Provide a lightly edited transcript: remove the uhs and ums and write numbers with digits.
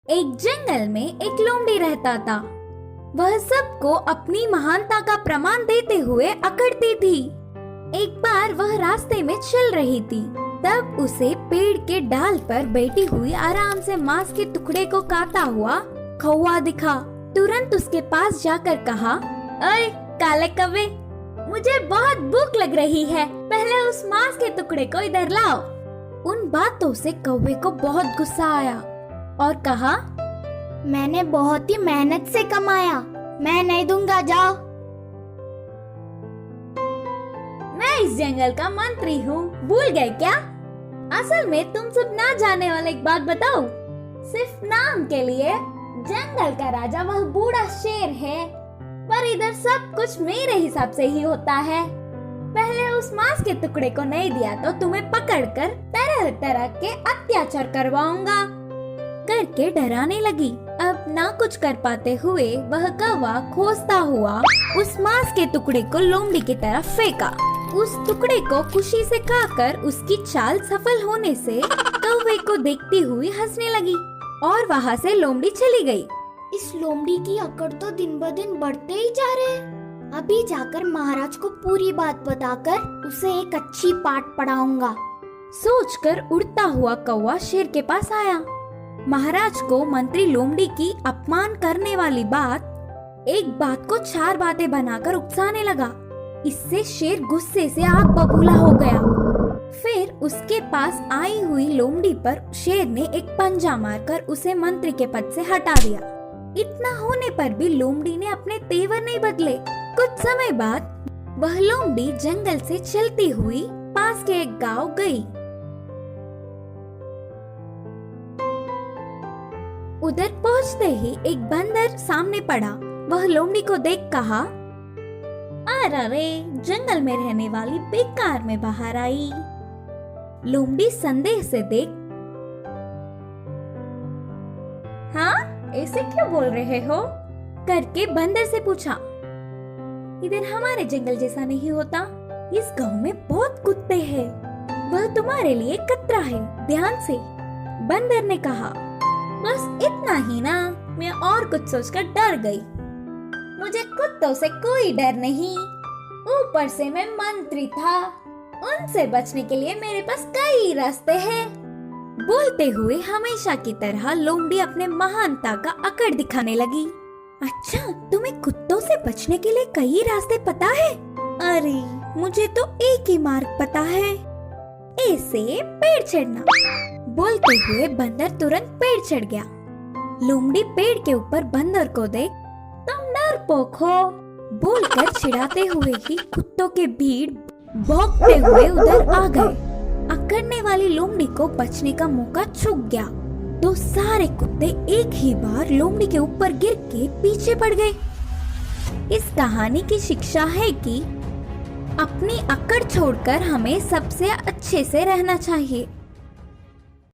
एक जंगल में एक लोमड़ी रहता था। वह सबको अपनी महानता का प्रमाण देते हुए अकड़ती थी। एक बार वह रास्ते में चल रही थी, तब उसे पेड़ के डाल पर बैठी हुई आराम से मांस के टुकड़े को काटा हुआ कौवा दिखा। तुरंत उसके पास जाकर कहा, अरे काले कौवे, मुझे बहुत भूख लग रही है, पहले उस मांस के टुकड़े को इधर लाओ। उन बातों से कौवे को बहुत गुस्सा आया और कहा, मैंने बहुत ही मेहनत से कमाया, मैं नहीं दूंगा, जाओ। मैं इस जंगल का मंत्री हूँ, भूल गए क्या? असल में तुम सब ना जाने वाला एक बात बताओ। सिर्फ नाम के लिए जंगल का राजा वह बूढ़ा शेर है, पर इधर सब कुछ मेरे हिसाब से ही होता है। पहले उस मांस के टुकड़े को नहीं दिया तो तुम्हें पकड़कर तरह तरह के अत्याचार करवाऊंगा करके डराने लगी। अब ना कुछ कर पाते हुए वह कौवा खोजता हुआ उस मांस के टुकड़े को लोमड़ी की तरफ फेंका। उस टुकड़े को खुशी से खाकर उसकी चाल सफल होने से कौवे को देखती हुई हंसने लगी और वहाँ से लोमड़ी चली गई। इस लोमड़ी की अकड़ तो दिन ब दिन बढ़ते ही जा रहे हैं। अभी जाकर महाराज को पूरी बात बताकर उसे एक अच्छी पाठ पढ़ाऊंगा। सोचकर उड़ता हुआ कौवा शेर के पास आया। महाराज को मंत्री लोमड़ी की अपमान करने वाली एक बात को 4 बातें बनाकर उकसाने लगा। इससे शेर गुस्से से आग बबूला हो गया। फिर उसके पास आई हुई लोमड़ी पर शेर ने एक पंजा मारकर उसे मंत्री के पद से हटा दिया। इतना होने पर भी लोमड़ी ने अपने तेवर नहीं बदले। कुछ समय बाद वह लोमड़ी जंगल से चलती हुई पास के एक गांव गई। उधर पहुंचते ही एक बंदर सामने पड़ा। वह लोमड़ी को देख कहा, अरे जंगल में रहने वाली बेकार में बाहर आई। लोमड़ी संदेह से देख, हाँ ऐसे क्यों बोल रहे हो करके बंदर से पूछा। इधर हमारे जंगल जैसा नहीं होता, इस गांव में बहुत कुत्ते हैं, वह तुम्हारे लिए खतरा है, ध्यान से। बंदर ने कहा, बस इतना ही ना, मैं और कुछ सोचकर डर गई। मुझे कुत्तों से कोई डर नहीं, ऊपर से मैं मंत्री था, उनसे बचने के लिए मेरे पास कई रास्ते हैं। बोलते हुए हमेशा की तरह लोमड़ी अपने महानता का अकड़ दिखाने लगी। अच्छा, तुम्हें कुत्तों से बचने के लिए कई रास्ते पता है? अरे मुझे तो एक ही मार्ग पता है, ऐसे पेड़ चढ़ना। बोलते हुए बंदर तुरंत पेड़ चढ़ गया। लोमड़ी पेड़ के ऊपर बंदर को देख, तुम डरपोक हो बोलकर चिढ़ाते हुए ही कुत्तों के भीड़ भौंकते हुए उधर आ गए। अकड़ने वाली लोमड़ी को बचने का मौका छूट गया तो सारे कुत्ते एक ही बार लोमड़ी के ऊपर गिर के पीछे पड़ गए। इस कहानी की शिक्षा है कि अपनी अकड़ छोड़कर हमें सबसे अच्छे से रहना चाहिए।